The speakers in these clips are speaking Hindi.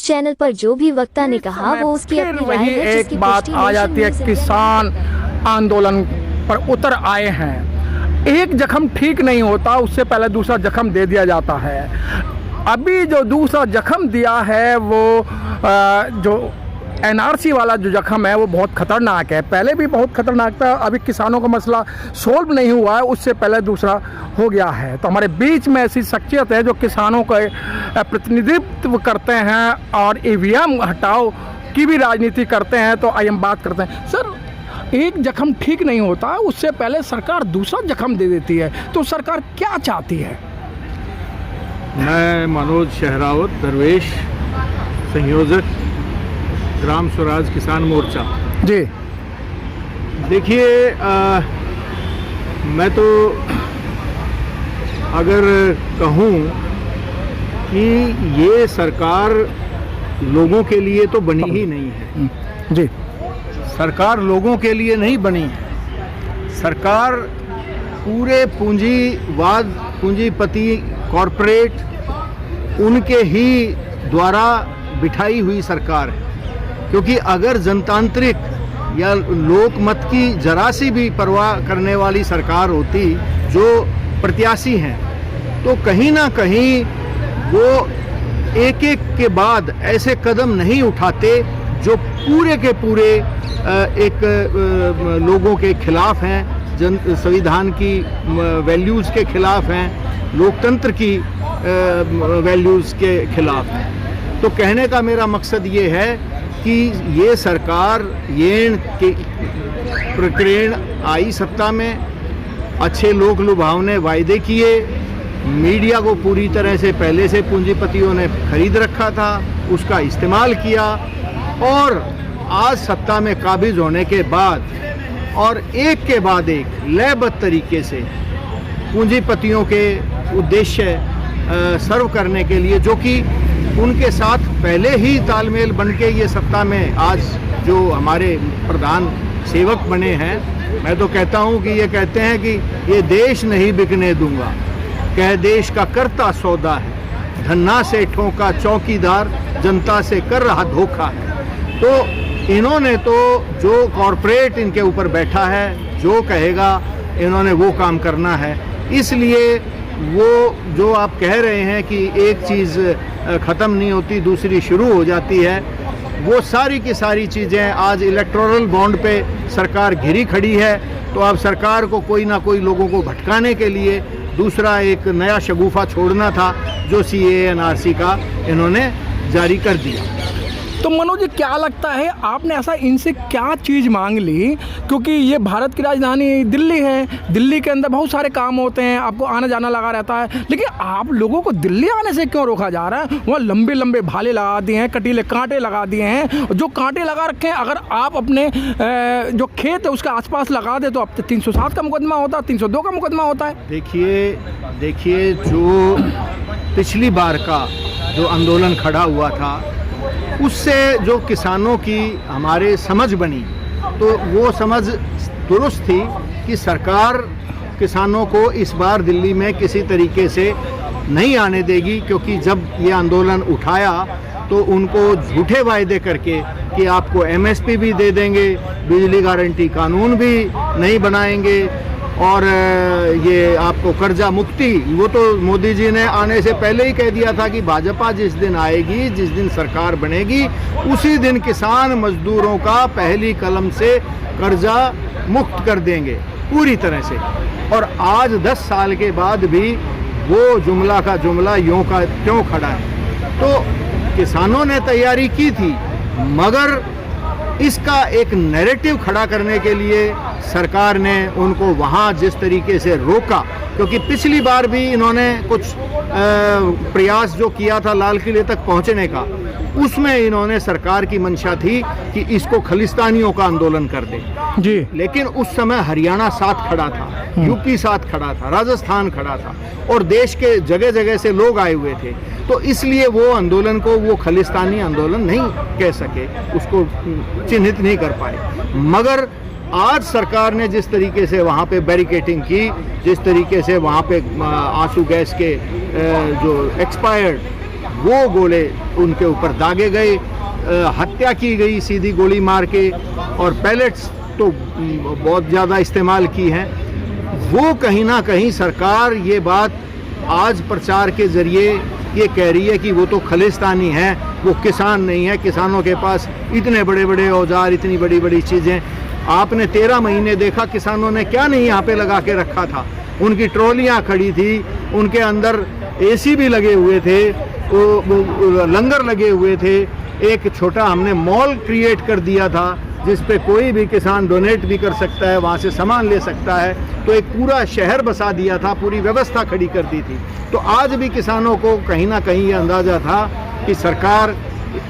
चैनल पर जो भी वक्ता ने कहा वो उसकी फिर अपनी राय वही है, जिसकी एक बात पुष्टि आ नेशन जाती है, न्यूज़ इंडिया किसान आंदोलन पर उतर आए हैं। एक जख्म ठीक नहीं होता, उससे पहले दूसरा जख्म दे दिया जाता है। अभी जो दूसरा जख्म दिया है वो जो एनआरसी वाला जो जख्म है वो बहुत ख़तरनाक है। पहले भी बहुत ख़तरनाक था, अभी किसानों का मसला सोल्व नहीं हुआ है, उससे पहले दूसरा हो गया है। तो हमारे बीच में ऐसी शख्सियत है जो किसानों का प्रतिनिधित्व करते हैं और ईवीएम हटाओ की भी राजनीति करते हैं। तो आइए हम बात करते हैं। सर, एक जख्म ठीक नहीं होता, उससे पहले सरकार दूसरा जख्म दे देती है, तो सरकार क्या चाहती है? मैं मनोज शहरावत दरवेश, संयोजक ग्राम स्वराज किसान मोर्चा। जी देखिए, मैं तो अगर कहूँ कि ये सरकार लोगों के लिए तो बनी ही नहीं है। जी, सरकार लोगों के लिए नहीं बनी है। सरकार पूरे पूंजीवाद, पूंजीपति, कॉरपोरेट, उनके ही द्वारा बिठाई हुई सरकार है। क्योंकि अगर जनतांत्रिक या लोकमत की जरा सी भी परवाह करने वाली सरकार होती जो प्रत्याशी हैं, तो कहीं ना कहीं वो एक एक के बाद ऐसे कदम नहीं उठाते जो पूरे के पूरे एक लोगों के खिलाफ हैं, संविधान की वैल्यूज़ के खिलाफ हैं, लोकतंत्र की वैल्यूज़ के खिलाफ हैं। तो कहने का मेरा मकसद ये है कि ये सरकार येन के प्रक्रिया आई सत्ता में, अच्छे लोक लुभावने वायदे किए, मीडिया को पूरी तरह से पहले से पूंजीपतियों ने खरीद रखा था, उसका इस्तेमाल किया, और आज सत्ता में काबिज होने के बाद और एक के बाद एक लयबद्ध तरीके से पूंजीपतियों के उद्देश्य सर्व करने के लिए, जो कि उनके साथ पहले ही तालमेल बन के ये सत्ता में आज जो हमारे प्रधान सेवक बने हैं, मैं तो कहता हूँ कि ये कहते हैं कि ये देश नहीं बिकने दूंगा, कह देश का करता सौदा है, धन्ना सेठों का चौकीदार, जनता से कर रहा धोखा है। तो इन्होंने तो जो कॉरपोरेट इनके ऊपर बैठा है, जो कहेगा इन्होंने वो काम करना है। इसलिए वो जो आप कह रहे हैं कि एक चीज़ ख़त्म नहीं होती दूसरी शुरू हो जाती है, वो सारी की सारी चीज़ें आज इलेक्टोरल बॉन्ड पे सरकार घिरी खड़ी है। तो अब सरकार को कोई ना कोई लोगों को भटकाने के लिए दूसरा एक नया शगुफा छोड़ना था, जो CAA NRC का इन्होंने जारी कर दिया। तो मनोज जी, क्या लगता है आपने ऐसा इनसे क्या चीज़ मांग ली? क्योंकि ये भारत की राजधानी दिल्ली है, दिल्ली के अंदर बहुत सारे काम होते हैं, आपको आना जाना लगा रहता है, लेकिन आप लोगों को दिल्ली आने से क्यों रोका जा रहा है? वहाँ लंबे लंबे भाले लगा दिए हैं, कटीले कांटे लगा दिए हैं, जो कांटे लगा रखे हैं अगर आप अपने जो खेत है उसके आसपास लगा दे तो अब 307 का मुकदमा होता है, 302 का मुकदमा होता है। देखिए, जो पिछली बार का जो आंदोलन खड़ा हुआ था, उससे जो किसानों की हमारे समझ बनी, तो वो समझ दुरुस्त थी कि सरकार किसानों को इस बार दिल्ली में किसी तरीके से नहीं आने देगी। क्योंकि जब ये आंदोलन उठाया तो उनको झूठे वायदे करके कि आपको MSP भी दे देंगे, बिजली गारंटी कानून भी नहीं बनाएंगे, और ये आपको कर्जा मुक्ति, वो तो मोदी जी ने आने से पहले ही कह दिया था कि भाजपा जिस दिन आएगी, जिस दिन सरकार बनेगी, उसी दिन किसान मजदूरों का पहली कलम से कर्जा मुक्त कर देंगे पूरी तरह से। और आज 10 साल के बाद भी वो जुमला का जुमला यूं का त्यों खड़ा है। तो किसानों ने तैयारी की थी, मगर इसका एक नैरेटिव खड़ा करने के लिए सरकार ने उनको वहाँ जिस तरीके से रोका, क्योंकि पिछली बार भी इन्होंने कुछ प्रयास जो किया था लाल किले तक पहुँचने का, उसमें इन्होंने सरकार की मंशा थी कि इसको खलिस्तानियों का आंदोलन कर दे जी। लेकिन उस समय हरियाणा साथ खड़ा था, यूपी साथ खड़ा था, राजस्थान खड़ा था, और देश के जगह जगह से लोग आए हुए थे। तो इसलिए वो आंदोलन को वो खलिस्तानी आंदोलन नहीं कह सके, उसको चिन्हित नहीं कर पाए। मगर आज सरकार ने जिस तरीके से वहाँ पे बैरिकेटिंग की, जिस तरीके से वहाँ पे आंसू गैस के जो एक्सपायर्ड वो गोले उनके ऊपर दागे गए, हत्या की गई सीधी गोली मार के, और पैलेट्स तो बहुत ज़्यादा इस्तेमाल की हैं। वो कहीं ना कहीं सरकार ये बात आज प्रचार के ज़रिए ये कह रही है कि वो तो खालिस्तानी हैं, वो किसान नहीं है, किसानों के पास इतने बड़े बड़े औजार, इतनी बड़ी बड़ी चीज़ें। आपने 13 महीने देखा किसानों ने क्या नहीं यहाँ पे लगा के रखा था। उनकी ट्रॉलियाँ खड़ी थी, उनके अंदर एसी भी लगे हुए थे, वो लंगर लगे हुए थे। एक छोटा हमने मॉल क्रिएट कर दिया था जिस पे कोई भी किसान डोनेट भी कर सकता है, वहाँ से सामान ले सकता है। तो एक पूरा शहर बसा दिया था, पूरी व्यवस्था खड़ी कर दी थी। तो आज भी किसानों को कहीं ना कहीं ये अंदाज़ा था कि सरकार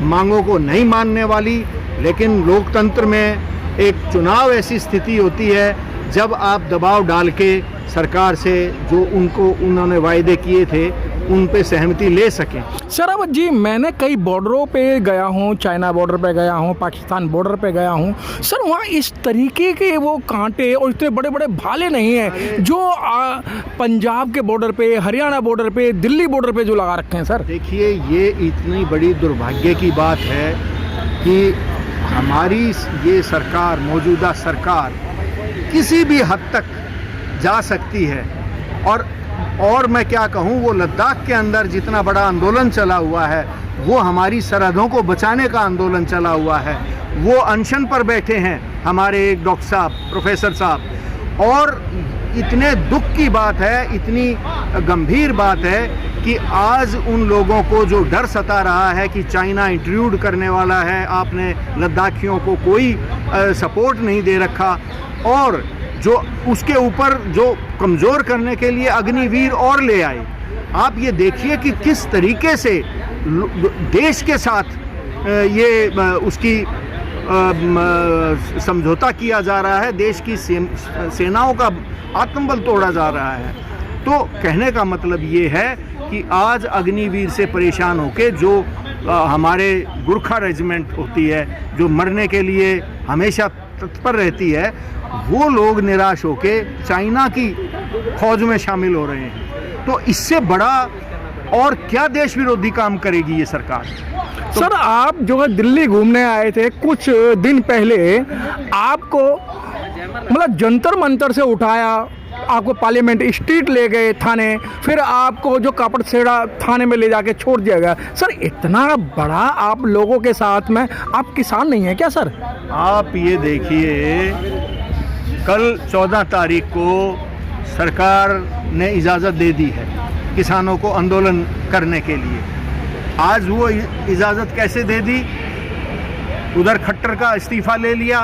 मांगों को नहीं मानने वाली। लेकिन लोकतंत्र में एक चुनाव ऐसी स्थिति होती है जब आप दबाव डाल के सरकार से जो उन्होंने वायदे किए थे उन पे सहमति ले सकें। सर अब जी मैंने कई बॉर्डरों पे गया हूँ, चाइना बॉर्डर पे गया हूँ, पाकिस्तान बॉर्डर पे गया हूँ सर, वहाँ इस तरीके के वो कांटे और इतने बड़े बड़े भाले नहीं हैं जो पंजाब के बॉर्डर पे, हरियाणा बॉर्डर पे, दिल्ली बॉर्डर पे जो लगा रखे हैं सर। देखिए, ये इतनी बड़ी दुर्भाग्य की बात है कि हमारी ये सरकार, मौजूदा सरकार किसी भी हद तक जा सकती है। और मैं क्या कहूँ, वो लद्दाख के अंदर जितना बड़ा आंदोलन चला हुआ है, वो हमारी सरहदों को बचाने का आंदोलन चला हुआ है। वो अनशन पर बैठे हैं हमारे एक डॉक्टर साहब, प्रोफेसर साहब। और इतने दुख की बात है, इतनी गंभीर बात है कि आज उन लोगों को जो डर सता रहा है कि चाइना इंट्रूड करने वाला है, आपने लद्दाखियों को कोई सपोर्ट नहीं दे रखा, और जो उसके ऊपर जो कमज़ोर करने के लिए अग्निवीर और ले आए। आप ये देखिए कि किस तरीके से देश के साथ ये उसकी समझौता किया जा रहा है, देश की सेनाओं का आत्मबल तोड़ा जा रहा है। तो कहने का मतलब ये है कि आज अग्निवीर से परेशान होके जो हमारे गुरखा रेजिमेंट होती है, जो मरने के लिए हमेशा तत्पर रहती है, वो लोग निराश होके चाइना की फौज में शामिल हो रहे हैं। तो इससे बड़ा और क्या देश विरोधी काम करेगी ये सरकार। तो सर आप जो है दिल्ली घूमने आए थे कुछ दिन पहले, आपको मतलब जंतर मंतर से उठाया, आपको पार्लियामेंट स्ट्रीट ले गए थाने, फिर आपको जो कापड़सेड़ा थाने में ले जाके छोड़ दिया गया। सर इतना बड़ा आप लोगों के साथ में, आप किसान नहीं है क्या सर? आप ये देखिए, कल 14 तारीख को सरकार ने इजाज़त दे दी है किसानों को आंदोलन करने के लिए। आज वो इजाज़त कैसे दे दी? उधर खट्टर का इस्तीफ़ा ले लिया।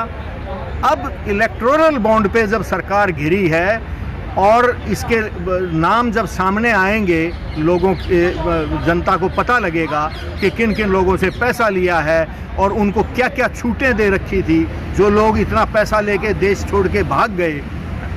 अब इलेक्टोरल बॉन्ड पे जब सरकार घिरी है और इसके नाम जब सामने आएंगे, लोगों के जनता को पता लगेगा कि किन किन लोगों से पैसा लिया है और उनको क्या क्या छूटें दे रखी थी। जो लोग इतना पैसा लेके देश छोड़ के भाग गए,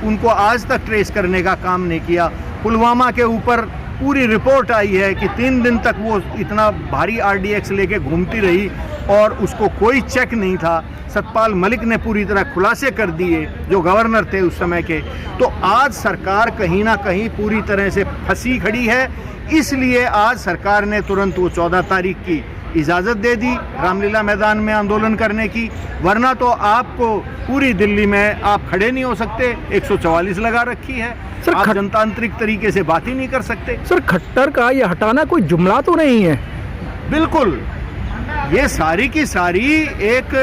उनको आज तक ट्रेस करने का काम नहीं किया। पुलवामा के ऊपर पूरी रिपोर्ट आई है कि 3 दिन तक वो इतना भारी RDX लेके घूमती रही और उसको कोई चेक नहीं था। सतपाल मलिक ने पूरी तरह खुलासे कर दिए, जो गवर्नर थे उस समय के। तो आज सरकार कहीं ना कहीं पूरी तरह से फंसी खड़ी है। इसलिए आज सरकार ने तुरंत वो 14 तारीख की इजाज़त दे दी रामलीला मैदान में आंदोलन करने की। वरना तो आपको पूरी दिल्ली में आप खड़े नहीं हो सकते। 144 लगा रखी है सर, आप जनतांत्रिक तरीके से बात ही नहीं कर सकते। सर खट्टर का ये हटाना कोई जुमला तो नहीं है? बिल्कुल, ये सारी की सारी एक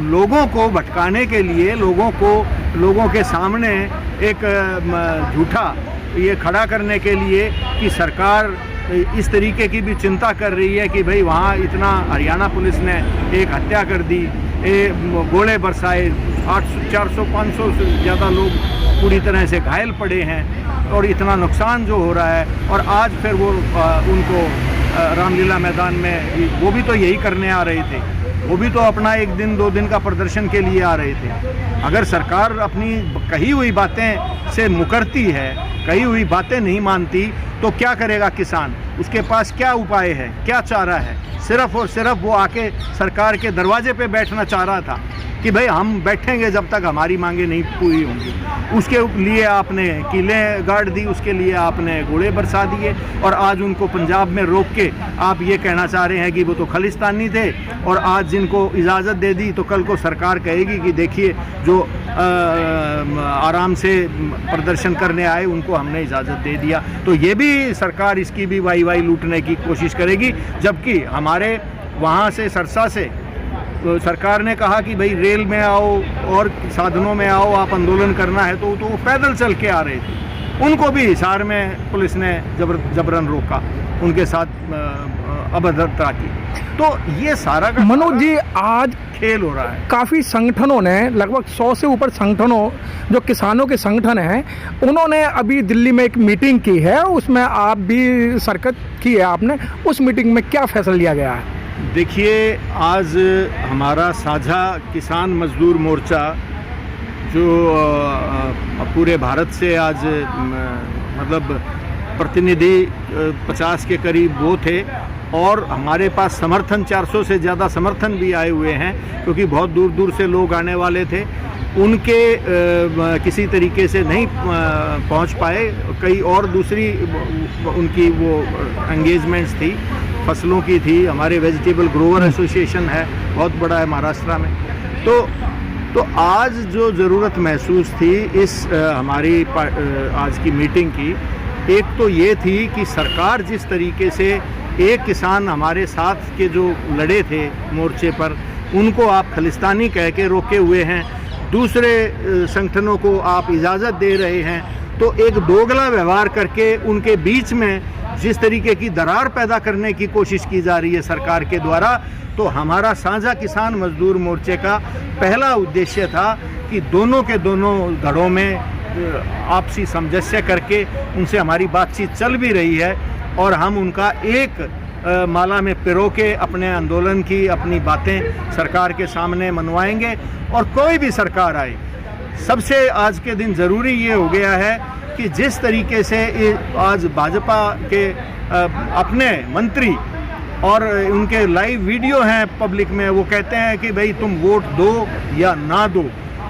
लोगों को भटकाने के लिए, लोगों के सामने एक झूठा ये खड़ा करने के लिए कि सरकार इस तरीके की भी चिंता कर रही है कि भाई वहाँ इतना हरियाणा पुलिस ने एक हत्या कर दी, गोले बरसाए, 400-500 से ज़्यादा लोग पूरी तरह से घायल पड़े हैं और इतना नुकसान जो हो रहा है। और आज फिर वो उनको रामलीला मैदान में, वो भी तो यही करने आ रहे थे, वो भी तो अपना 1 दिन 2 दिन का प्रदर्शन के लिए आ रहे थे। अगर सरकार अपनी कही हुई बातें से मुकरती है, कही हुई बातें नहीं मानती, तो क्या करेगा किसान? उसके पास क्या उपाय है, क्या चारा है? सिर्फ और सिर्फ वो आके सरकार के दरवाजे पे बैठना चाह रहा था। कि भाई हम बैठेंगे जब तक हमारी मांगे नहीं पूरी होंगी। उसके लिए आपने किलें गाड़ दी, उसके लिए आपने गोले बरसा दिए, और आज उनको पंजाब में रोक के आप ये कहना चाह रहे हैं कि वो तो खालिस्तानी थे, और आज जिनको इजाज़त दे दी तो कल को सरकार कहेगी कि देखिए जो आराम से प्रदर्शन करने आए उनको हमने इजाज़त दे दिया। तो ये भी सरकार इसकी भी वाई लूटने की कोशिश करेगी। जबकि हमारे वहाँ से सरसा से तो सरकार ने कहा कि भाई रेल में आओ और साधनों में आओ, आप आंदोलन करना है तो वो पैदल चल के आ रहे थे। उनको भी हिसार में पुलिस ने जबरन रोका, उनके साथ अभद्रता की। तो ये सारा का मनोज जी, आज खेल हो रहा है। काफ़ी संगठनों ने, लगभग 100 से ऊपर संगठनों जो किसानों के संगठन हैं, उन्होंने अभी दिल्ली में एक मीटिंग की है, उसमें आप भी शिरकत की है आपने। उस मीटिंग में क्या फैसला लिया गया है? देखिए, आज हमारा साझा किसान मजदूर मोर्चा जो पूरे भारत से आज मतलब प्रतिनिधि 50 के करीब वो थे, और हमारे पास समर्थन 400 से ज़्यादा समर्थन भी आए हुए हैं, क्योंकि बहुत दूर दूर से लोग आने वाले थे। उनके किसी तरीके से नहीं पहुंच पाए, कई और दूसरी उनकी वो एंगेजमेंट्स थी, फसलों की थी। हमारे वेजिटेबल ग्रोवर एसोसिएशन है, बहुत बड़ा है महाराष्ट्र में। तो आज जो ज़रूरत महसूस थी इस हमारी आज की मीटिंग की, एक तो ये थी कि सरकार जिस तरीके से एक किसान हमारे साथ के जो लड़े थे मोर्चे पर, उनको आप खालिस्तानी कह के रोके हुए हैं, दूसरे संगठनों को आप इजाज़त दे रहे हैं, तो एक दोगला व्यवहार करके उनके बीच में जिस तरीके की दरार पैदा करने की कोशिश की जा रही है सरकार के द्वारा, तो हमारा साझा किसान मजदूर मोर्चे का पहला उद्देश्य था कि दोनों के दोनों धड़ों में आपसी सामंजस्य करके उनसे हमारी बातचीत चल भी रही है, और हम उनका एक माला में पिरो के अपने आंदोलन की अपनी बातें सरकार के सामने मनवाएंगे। और कोई भी सरकार आए, सबसे आज के दिन ज़रूरी ये हो गया है कि जिस तरीके से आज भाजपा के अपने मंत्री और उनके लाइव वीडियो हैं पब्लिक में, वो कहते हैं कि भाई तुम वोट दो या ना दो,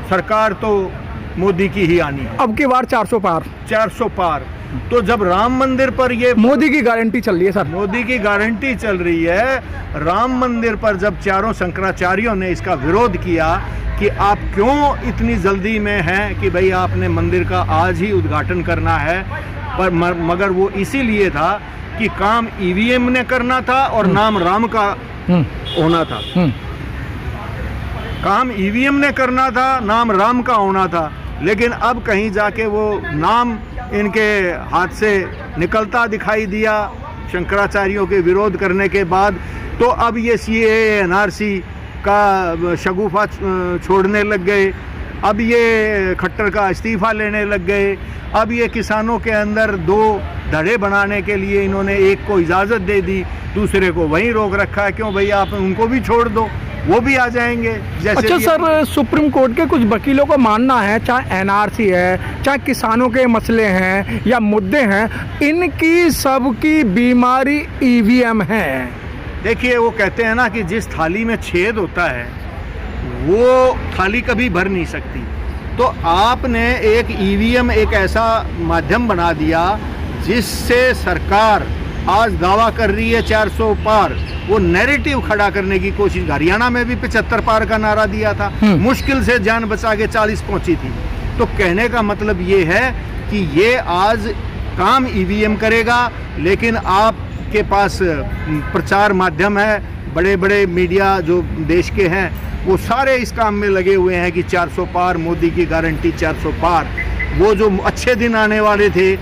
सरकार तो मोदी की ही आनी है। अब की बार 400 पार। तो जब राम मंदिर पर ये मोदी की गारंटी चल रही है सर, मोदी की गारंटी चल रही है, राम मंदिर पर जब चारों शंकराचार्यों ने इसका विरोध किया कि आप क्यों इतनी जल्दी में हैं कि भाई आपने मंदिर का आज ही उद्घाटन करना है, पर मगर वो इसीलिए था कि काम ईवीएम ने करना था और नाम राम का होना था। काम ईवीएम ने करना था, नाम राम का होना था, लेकिन अब कहीं जाके वो नाम इनके हाथ से निकलता दिखाई दिया शंकराचार्यों के विरोध करने के बाद। तो अब ये CAA NRC का शगुफा छोड़ने लग गए, अब ये खट्टर का इस्तीफ़ा लेने लग गए, अब ये किसानों के अंदर दो धड़े बनाने के लिए इन्होंने एक को इजाज़त दे दी, दूसरे को वहीं रोक रखा है। क्यों भैया, आप उनको भी छोड़ दो, वो भी आ जाएंगे। जैसे अच्छा सर, सुप्रीम कोर्ट के कुछ वकीलों का मानना है, चाहे NRC है, चाहे किसानों के मसले हैं या मुद्दे हैं, इनकी सबकी बीमारी EVM है। देखिए, वो कहते हैं ना कि जिस थाली में छेद होता है वो थाली कभी भर नहीं सकती। तो आपने एक EVM एक ऐसा माध्यम बना दिया जिससे सरकार आज दावा कर रही है 400 पार, वो नैरेटिव खड़ा करने की कोशिश। हरियाणा में भी 75 पार का नारा दिया था, मुश्किल से जान बचा के 40 पहुंची थी। तो कहने का मतलब ये है कि ये आज काम EVM करेगा, लेकिन आपके पास प्रचार माध्यम है, बड़े बड़े मीडिया जो देश के हैं वो सारे इस काम में लगे हुए हैं कि 400 पार, मोदी की गारंटी 400 पार। वो जो अच्छे दिन आने वाले थे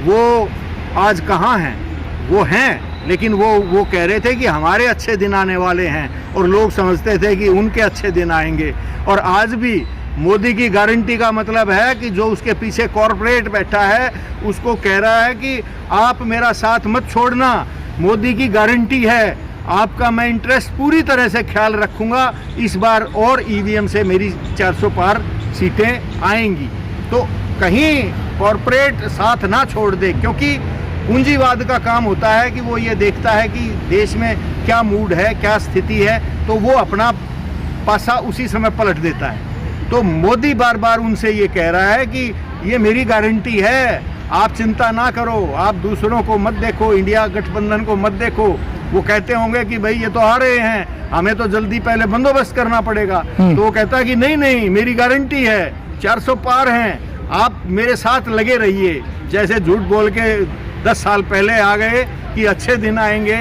वो आज कहाँ हैं? वो हैं, लेकिन वो कह रहे थे कि हमारे अच्छे दिन आने वाले हैं, और लोग समझते थे कि उनके अच्छे दिन आएंगे। और आज भी मोदी की गारंटी का मतलब है कि जो उसके पीछे कॉरपोरेट बैठा है उसको कह रहा है कि आप मेरा साथ मत छोड़ना, मोदी की गारंटी है, आपका मैं इंटरेस्ट पूरी तरह से ख्याल रखूंगा, इस बार और EVM से मेरी 400 पार सीटें आएंगी। तो कहीं कॉरपोरेट साथ ना छोड़ दे, क्योंकि पूंजीवाद का काम होता है कि वो ये देखता है कि देश में क्या मूड है, क्या स्थिति है, तो वो अपना पासा उसी समय पलट देता है। तो मोदी बार बार उनसे ये कह रहा है कि ये मेरी गारंटी है, आप चिंता ना करो, आप दूसरों को मत देखो, इंडिया गठबंधन को मत देखो। वो कहते होंगे कि भाई ये तो आ रहे हैं, हमें तो जल्दी पहले बंदोबस्त करना पड़ेगा। तो वो कहता है कि नहीं नहीं, मेरी गारंटी है, 400 पार हैं, आप मेरे साथ लगे रहिए। जैसे झूठ बोल के 10 साल पहले आ गए कि अच्छे दिन आएंगे,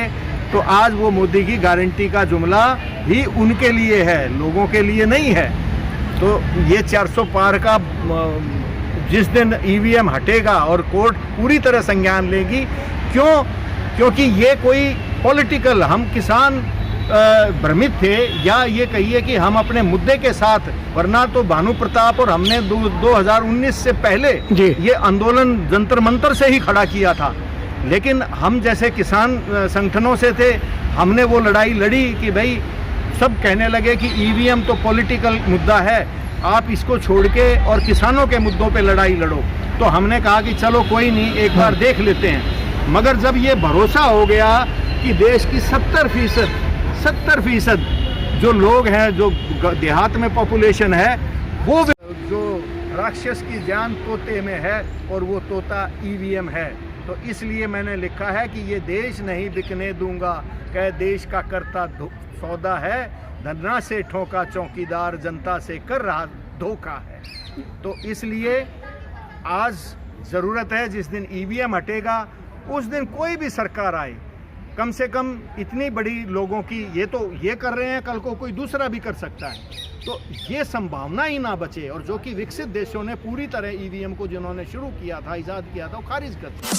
तो आज वो मोदी की गारंटी का जुमला भी उनके लिए है, लोगों के लिए नहीं है। तो ये 400 पार का जिस दिन ईवीएम हटेगा और कोर्ट पूरी तरह संज्ञान लेगी, क्योंकि ये कोई पॉलिटिकल, हम किसान भ्रमित थे, या ये कहिए कि हम अपने मुद्दे के साथ, वरना तो भानु प्रताप और हमने 2019 से पहले ये आंदोलन जंतर मंतर से ही खड़ा किया था। लेकिन हम जैसे किसान संगठनों से थे, हमने वो लड़ाई लड़ी कि भाई सब कहने लगे कि ईवीएम तो पॉलिटिकल मुद्दा है, आप इसको छोड़ के और किसानों के मुद्दों पे लड़ाई लड़ो। तो हमने कहा कि चलो कोई नहीं, एक बार देख लेते हैं। मगर जब ये भरोसा हो गया कि देश की 70% जो लोग हैं, जो देहात में पॉपुलेशन है, वो जो राक्षस की जान तोते में है और वो तोता ईवीएम है। तो इसलिए मैंने लिखा है कि ये देश नहीं बिकने दूंगा, कह देश का करता सौदा है, धन्ना से ठोका चौकीदार, जनता से कर रहा धोखा है। तो इसलिए आज ज़रूरत है, जिस दिन ईवीएम हटेगा उस दिन कोई भी सरकार आए, कम से कम इतनी बड़ी लोगों की, ये तो ये कर रहे हैं, कल को कोई दूसरा भी कर सकता है, तो ये संभावना ही ना बचे। और जो कि विकसित देशों ने पूरी तरह ईवीएम को जिन्होंने शुरू किया था, ईजाद किया था, वो खारिज कर दिया।